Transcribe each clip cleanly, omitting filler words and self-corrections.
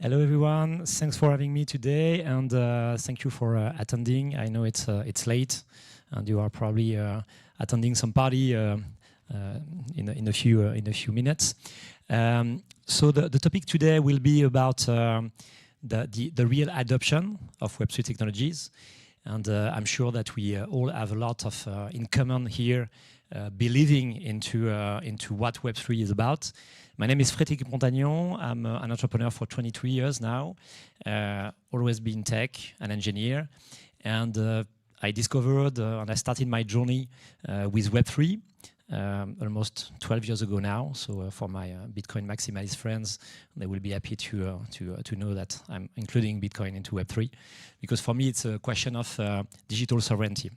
Hello everyone, thanks for having me today, and thank you for attending. I know it's late and you are probably attending some party in a few minutes. So the topic today will be about the real adoption of Web3 technologies, and I'm sure that we all have a lot of in common here, believing into what Web3 is about. My name is Frédéric Montagnon. I'm an entrepreneur for 23 years now, always been tech, an engineer, and I discovered and I started my journey with Web3 almost 12 years ago now. So for my Bitcoin maximalist friends, they will be happy to know that I'm including Bitcoin into Web3, because for me it's a question of digital sovereignty.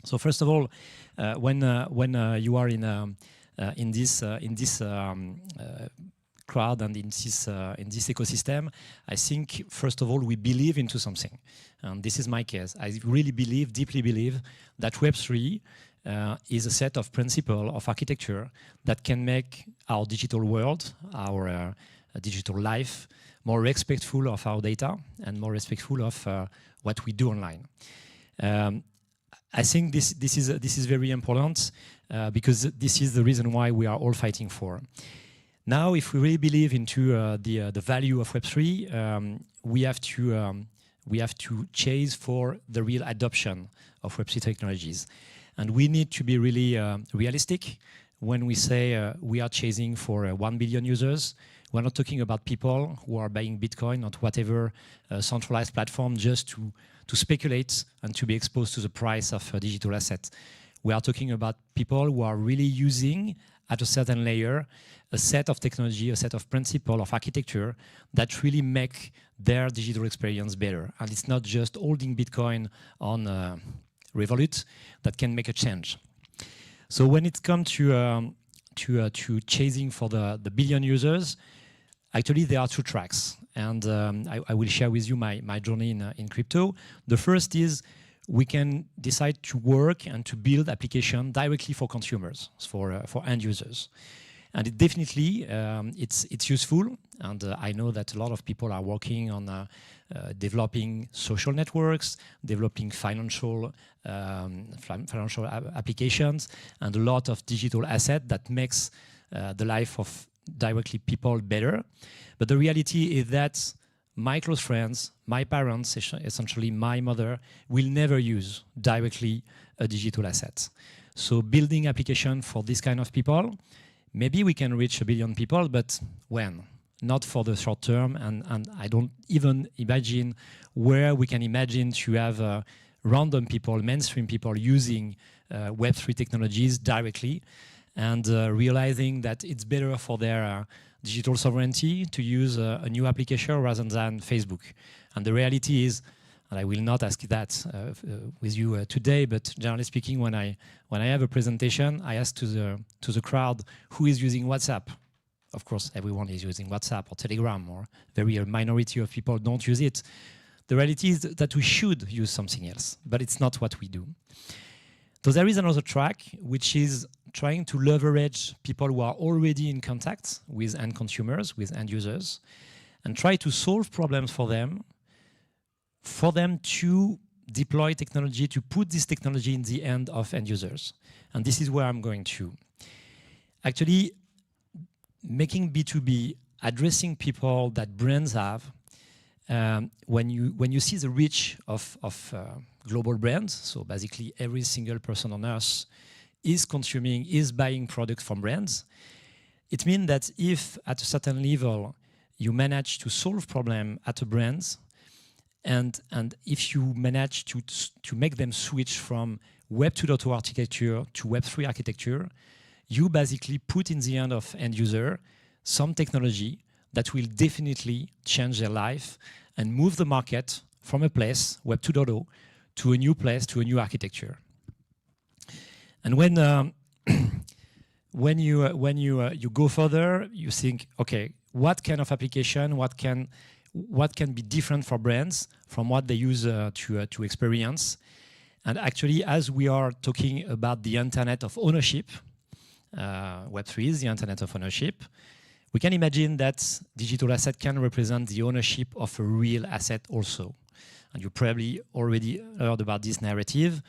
So first of all, when you are in this crowd and in this ecosystem, I think first of all we believe into something, and this is my case. I really believe, deeply believe, that Web3 is a set of principles of architecture that can make our digital world, our digital life, more respectful of our data and more respectful of what we do online. I think this is very important because this is the reason why we are all fighting for. Now, if we really believe into the value of Web3, we have to chase for the real adoption of Web3 technologies, and we need to be really realistic when we say we are chasing for 1 billion users. We're not talking about people who are buying Bitcoin or whatever centralized platform just to speculate and to be exposed to the price of a digital asset. We are talking about people who are really using, at a certain layer, a set of technology, a set of principles of architecture that really make their digital experience better. And it's not just holding Bitcoin on Revolut that can make a change. So when it comes to chasing for the billion users, actually there are two tracks, and I will share with you my journey in crypto. The first is we can decide to work and to build application directly for consumers, for end users. And it definitely, it's useful, and I know that a lot of people are working on developing social networks, developing financial applications, and a lot of digital asset that makes the life of directly people better. But the reality is that my close friends, my parents, essentially my mother, will never use directly a digital asset. So building application for this kind of people, maybe we can reach 1 billion people, but when? Not for the short term, and I don't even imagine where we can imagine to have random people, mainstream people using Web3 technologies directly, and realizing that it's better for their digital sovereignty to use a new application rather than Facebook. And the reality is, and I will not ask that with you today, but generally speaking, when I have a presentation, I ask to the crowd who is using WhatsApp. Of course, everyone is using WhatsApp or Telegram, or a minority of people don't use it. The reality is that we should use something else, but it's not what we do. So there is another track, which is trying to leverage people who are already in contact with end consumers, with end users, and try to solve problems for them to deploy technology, to put this technology in the hand of end users. And this is where I'm going to. Actually, making B2B, addressing people that brands have, when you see the reach of global brands, so basically every single person on earth is consuming, is buying products from brands, it means that if at a certain level you manage to solve problem at a brand, and if you manage to make them switch from Web 2.0 architecture to Web3 architecture, you basically put in the hand of end user some technology that will definitely change their life and move the market from a place, Web 2.0, to a new place, to a new architecture. And when you go further, you think, okay, what kind of application, what can be different for brands from what they use to experience? And actually, as we are talking about the internet of ownership, Web3 is the internet of ownership, We can imagine that digital asset can represent the ownership of a real asset also. And you probably already heard about this narrative.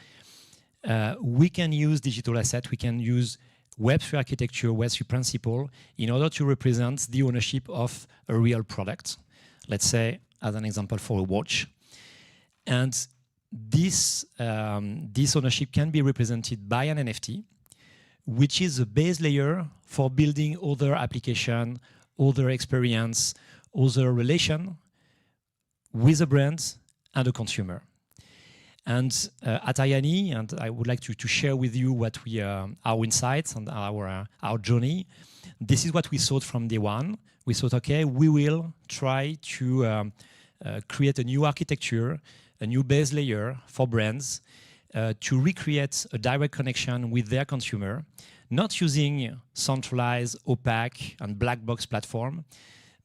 We can use digital asset, we can use Web3 architecture, Web3 principle in order to represent the ownership of a real product. Let's say, as an example, for a watch. And this ownership can be represented by an NFT, which is a base layer for building other application, other experience, other relation with a brand and a consumer. And at Ayani, and I would like to share with you what our insights and our journey. This is what we thought from day one. We thought, okay, we will try to create a new architecture, a new base layer for brands to recreate a direct connection with their consumer, not using centralized, opaque, and black box platform,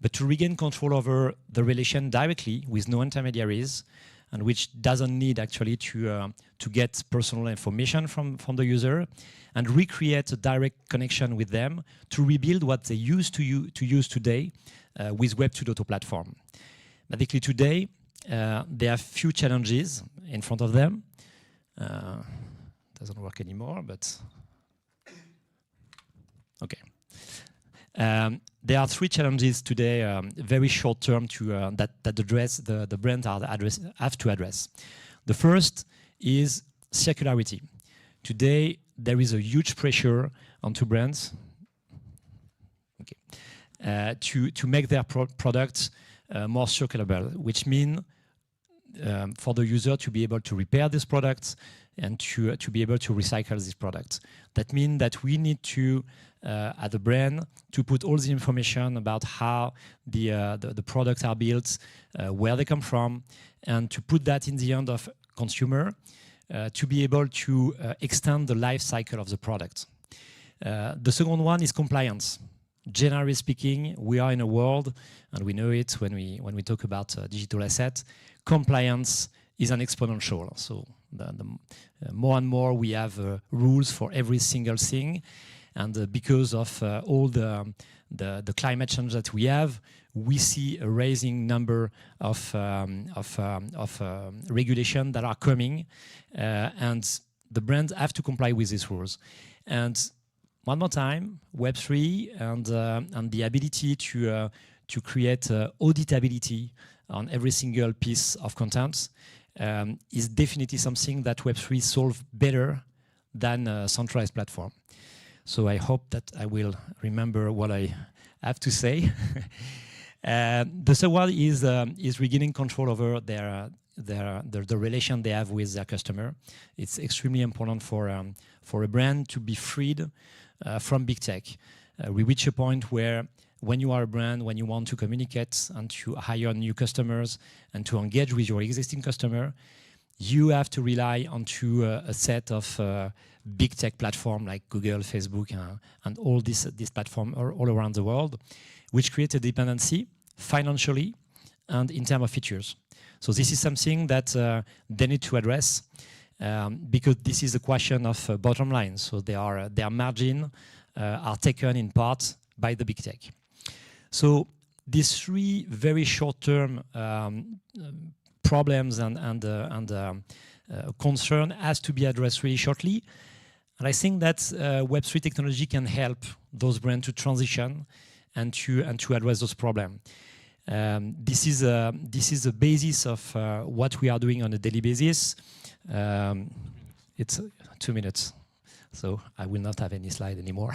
but to regain control over the relation directly with no intermediaries, and which doesn't need actually to get personal information from the user, and recreate a direct connection with them to rebuild what they used to use today with Web 2.0 platform. Basically today, there are few challenges in front of them. Doesn't work anymore, but okay. There are three challenges today, very short term, that the brands have to address. The first is circularity. Today, there is a huge pressure onto brands to make their products more circulable, which means for the user to be able to repair these products and to be able to recycle these products. That means that we need to, at the brand, to put all the information about how the products are built, where they come from, and to put that in the hand of consumer to be able to extend the life cycle of the product. The second one is compliance. Generally speaking, we are in a world, and we know it when we talk about digital assets, compliance is an exponential. So the more and more we have rules for every single thing, and because of all the climate change that we have, we see a rising number of regulation that are coming, and the brands have to comply with these rules. And one more time, Web3 and the ability to create auditability on every single piece of content is definitely something that Web3 solves better than a centralized platform. So I hope that I will remember what I have to say. The third one is regaining control over the relation they have with their customer. It's extremely important for a brand to be freed from big tech. We reach a point where when you are a brand, when you want to communicate and to hire new customers and to engage with your existing customer, you have to rely onto a set of big tech platform like Google, Facebook, and all this platform all around the world, which create a dependency financially and in terms of features. So this is something that they need to address because this is a question of bottom line. So their margin are taken in part by the big tech. So these three very short-term problems and concern has to be addressed really shortly. And I think that Web3 technology can help those brands to transition and to address those problems. This is the basis of what we are doing on a daily basis. It's 2 minutes, so I will not have any slide anymore.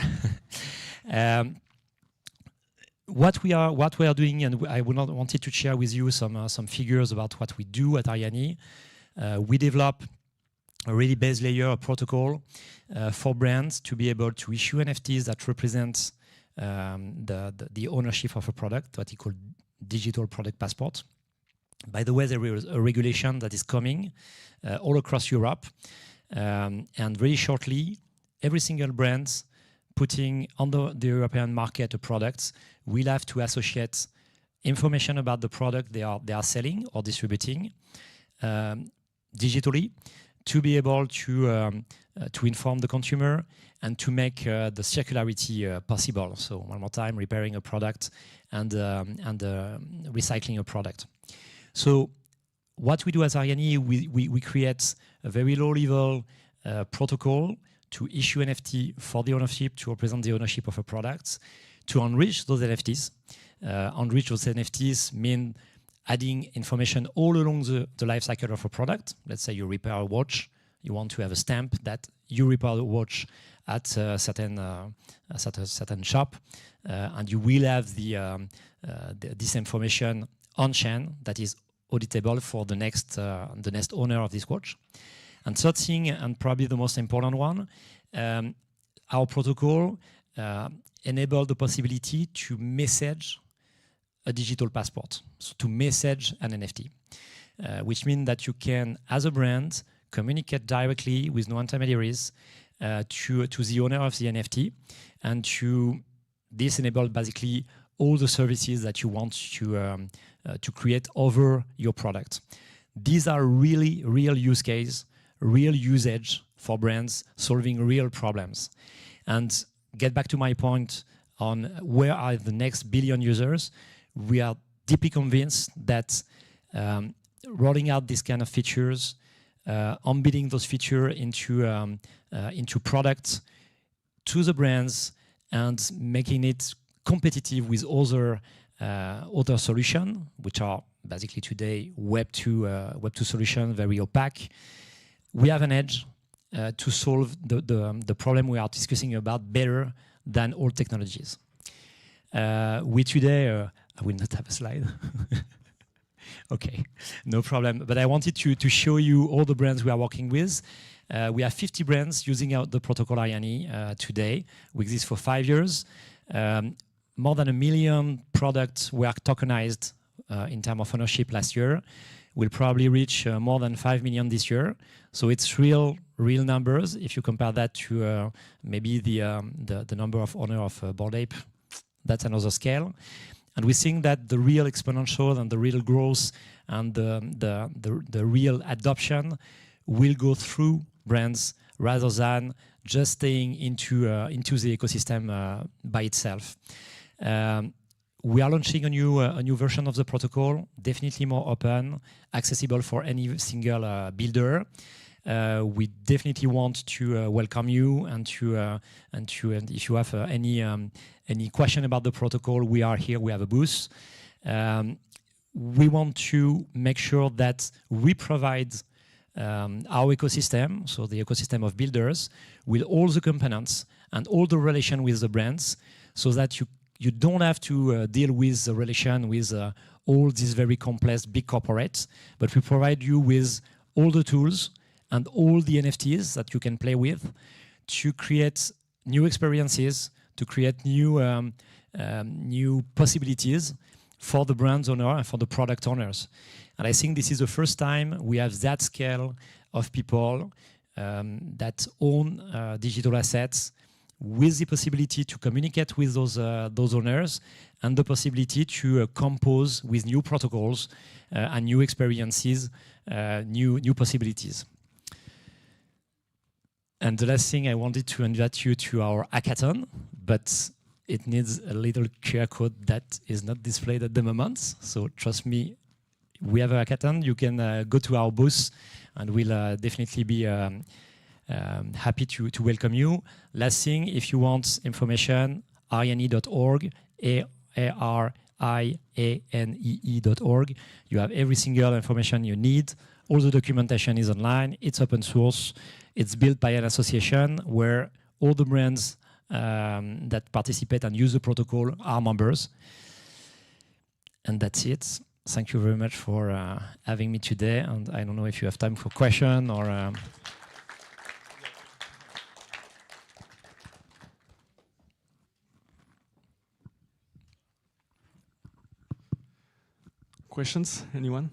What we are doing, and I wanted to share with you some figures about what we do at Ayani. We develop a really base layer, a protocol for brands to be able to issue NFTs that represent the ownership of a product, what we call digital product passport. By the way, there is a regulation that is coming all across Europe, and very shortly, every single brand putting on the European market a product will have to associate information about the product they are selling or distributing digitally to be able to inform the consumer and to make the circularity possible. So one more time, repairing a product and recycling a product. So what we do as Ariani, we create a very low-level protocol to issue NFT for the ownership, to represent the ownership of a product, to enrich those NFTs. Enrich those NFTs mean adding information all along the life cycle of a product. Let's say you repair a watch, you want to have a stamp that you repair the watch at a certain shop, and you will have this information on chain that is auditable for the next owner of this watch. And third thing, and probably the most important one, our protocol enables the possibility to message a digital passport, so to message an NFT, which means that you can, as a brand, communicate directly with no intermediaries to the owner of the NFT, and this enables basically all the services that you want to create over your product. These are really real use case, real usage for brands solving real problems. And get back to my point on where are the next billion users. We are deeply convinced that rolling out these kind of features, embedding those features into products to the brands, and making it competitive with other solutions, which are basically today Web 2 solutions, very opaque. We have an edge to solve the problem we are discussing about better than all technologies. We today, I will not have a slide. Okay, no problem. But I wanted to show you all the brands we are working with. We have 50 brands using the protocol Ariani today. We exist for 5 years. More than 1 million products were tokenized in terms of ownership last year. We'll probably reach more than 5 million this year. So it's real numbers. If you compare that to maybe the number of owners of Bored Ape, that's another scale. And we think that the real exponential and the real growth and the real adoption will go through brands rather than just staying into the ecosystem by itself. We are launching a new version of the protocol, definitely more open, accessible for any single builder. We definitely want to welcome you and if you have any question about the protocol, we are here. We have a booth. We want to make sure that we provide our ecosystem, so the ecosystem of builders, with all the components and all the relation with the brands, so that you don't have to deal with the relation with all these very complex big corporates, but we provide you with all the tools and all the NFTs that you can play with to create new experiences, to create new possibilities for the brand owner and for the product owners. And I think this is the first time we have that scale of people that own digital assets, with the possibility to communicate with those owners and the possibility to compose with new protocols and new experiences, new possibilities. And the last thing, I wanted to invite you to our hackathon, but it needs a little QR code that is not displayed at the moment. So trust me, we have a hackathon. You can go to our booth and we'll definitely be happy to welcome you. Last thing, if you want information, ariani.org, arianee.org. You have every single information you need. All the documentation is online. It's open source. It's built by an association where all the brands that participate and use the protocol are members. And that's it. Thank you very much for having me today. And I don't know if you have time for question or... Questions? Anyone?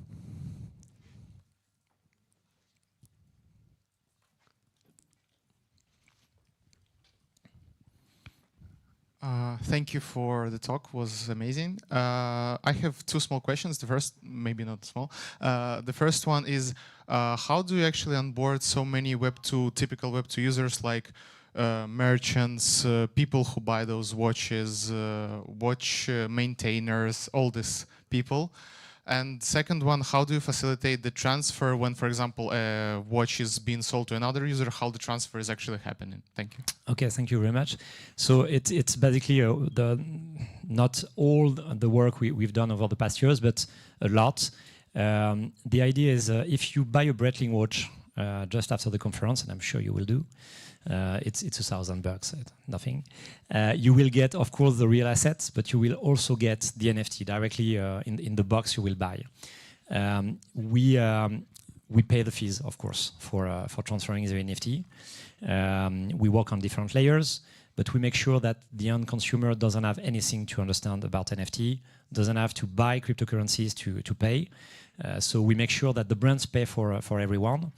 Thank you for the talk. Was amazing. I have two small questions. The first, maybe not small. The first one is, how do you actually onboard so many Web2, typical Web2 users like merchants, people who buy those watches, watch maintainers, all these people? And second one, how do you facilitate the transfer when, for example, a watch is being sold to another user, how the transfer is actually happening? Thank you. Okay, thank you very much. So it's basically not all the work we've done over the past years, but a lot. The idea is if you buy a Breitling watch just after the conference, and I'm sure you will do, it's $1,000, nothing. You will get, of course, the real assets, but you will also get the NFT directly in the box you will buy. We pay the fees, of course, for transferring the NFT. We work on different layers, but we make sure that the end consumer doesn't have anything to understand about NFT, doesn't have to buy cryptocurrencies to pay. So we make sure that the brands pay for everyone.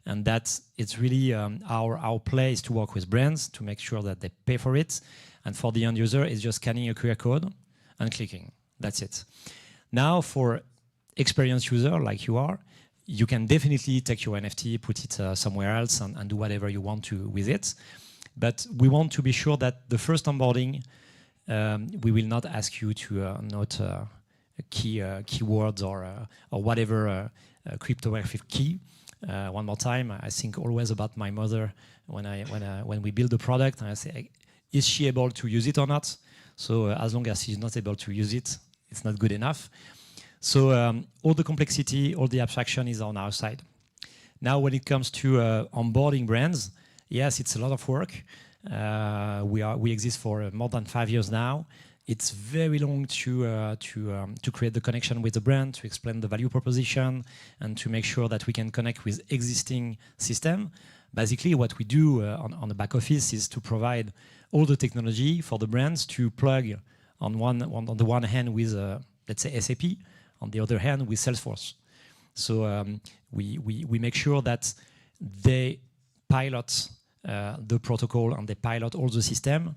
And that it's really our place to work with brands to make sure that they pay for it. And for the end user, it's just scanning a QR code and clicking. That's it. Now, for experienced user like you are, you can definitely take your NFT, put it somewhere else, and do whatever you want to with it. But we want to be sure that the first onboarding, we will not ask you to note keywords or whatever cryptographic key. One more time, I think always about my mother when we build a product, and I say, is she able to use it or not? So as long as she's not able to use it, it's not good enough. So all the complexity, all the abstraction is on our side. Now, when it comes to onboarding brands, yes, it's a lot of work. We exist for more than 5 years now. It's very long to create the connection with the brand, to explain the value proposition, and to make sure that we can connect with existing system. Basically, what we do on the back office is to provide all the technology for the brands to plug on the one hand with, let's say, SAP, on the other hand with Salesforce. So we make sure that they pilot the protocol and they pilot all the system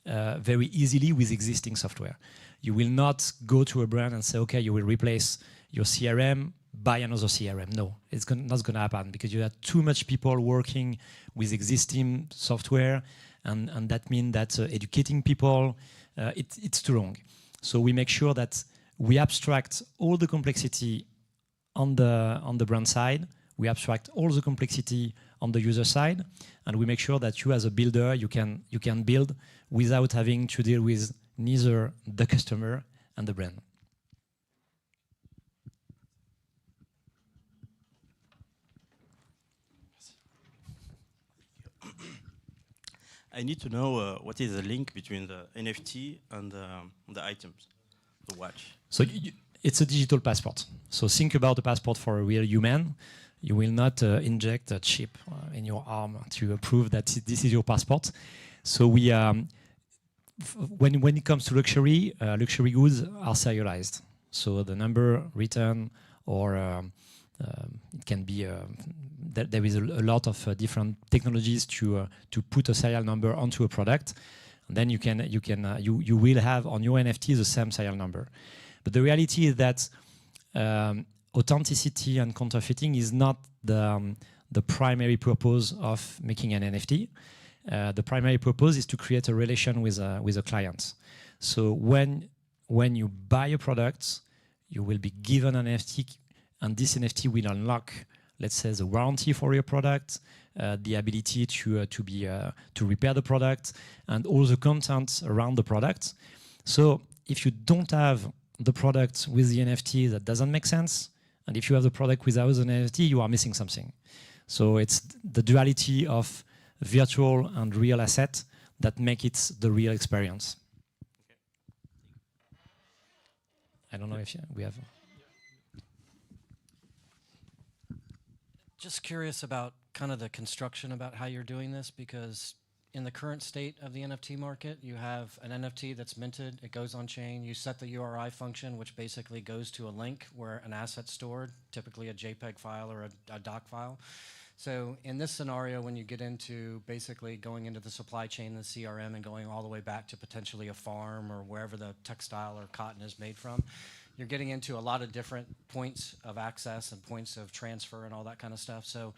very easily with existing software. You will not go to a brand and say, okay, you will replace your CRM, buy another CRM. No, it's not going to happen because you have too much people working with existing software, and that means that educating people, it's too long. So we make sure that we abstract all the complexity on the brand side, we abstract all the complexity on the user side, and we make sure that you as a builder, you can build without having to deal with neither the customer and the brand. I need to know what is the link between the NFT and the items, the watch. So it's a digital passport. So think about the passport for a real human. You will not inject a chip in your arm to prove that this is your passport. So we, when it comes to luxury, luxury goods are serialized. So the number written, or it can be there is a lot of different technologies to put a serial number onto a product. And then you will have on your NFT the same serial number. But the reality is that authenticity and counterfeiting is not the primary purpose of making an NFT. The primary purpose is to create a relation with a client. So when you buy a product, you will be given an NFT, and this NFT will unlock, let's say, the warranty for your product, the ability to repair the product, and all the content around the product. So if you don't have the product with the NFT, that doesn't make sense. And if you have the product without an NFT, you are missing something. So it's the duality of virtual and real asset that make it the real experience. I don't know if we have... Just curious about kind of the construction about how you're doing this, because in the current state of the NFT market, you have an NFT that's minted, it goes on chain, you set the URI function, which basically goes to a link where an asset's stored, typically a JPEG file or a doc file. So in this scenario, when you get into basically going into the supply chain, the CRM, and going all the way back to potentially a farm or wherever the textile or cotton is made from, you're getting into a lot of different points of access and points of transfer and all that kind of stuff. So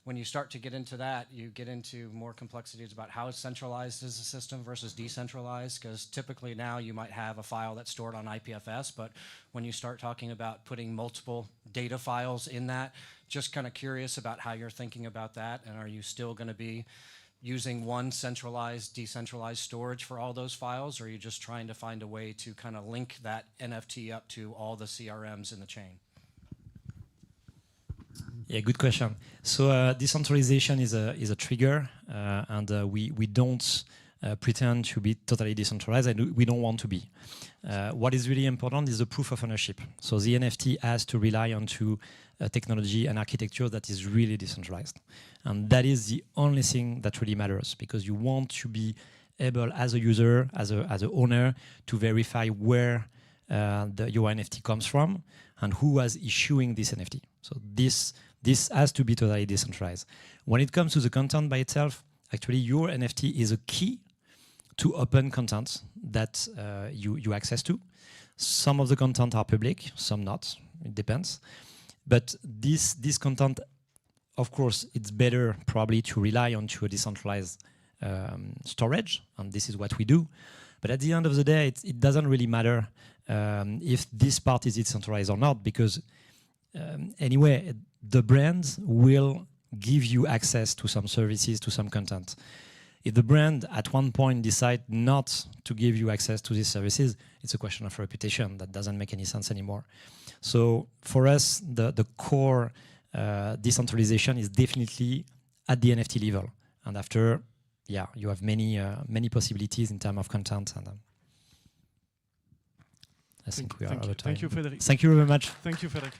when you start to get into that, you get into more complexities about how centralized is the system versus decentralized, because typically now you might have a file that's stored on IPFS, but when you start talking about putting multiple data files in that, just kind of curious about how you're thinking about that, and are you still going to be using one centralized, decentralized storage for all those files, or are you just trying to find a way to kind of link that NFT up to all the CRMs in the chain? Yeah, good question. So decentralization is a trigger, and we don't pretend to be totally decentralized. We don't want to be. What is really important is the proof of ownership. So the NFT has to rely onto technology and architecture that is really decentralized, and that is the only thing that really matters, because you want to be able, as a user, as an owner, to verify where your NFT comes from and who was issuing this NFT. So this has to be totally decentralized. When it comes to the content by itself, actually your NFT is a key to open content that you access to. Some of the content are public, some not, it depends. But this content, of course, it's better probably to rely on to a decentralized storage, and this is what we do. But at the end of the day, it doesn't really matter if this part is decentralized or not, because anyway, the brand will give you access to some services, to some content. If the brand at one point decide not to give you access to these services, it's a question of reputation that doesn't make any sense anymore. So for us, the core decentralization is definitely at the NFT level. And after, yeah, you have many possibilities in terms of content. And I think we are out of time. Thank you, Frédéric. Thank you very much. Thank you, Frédéric.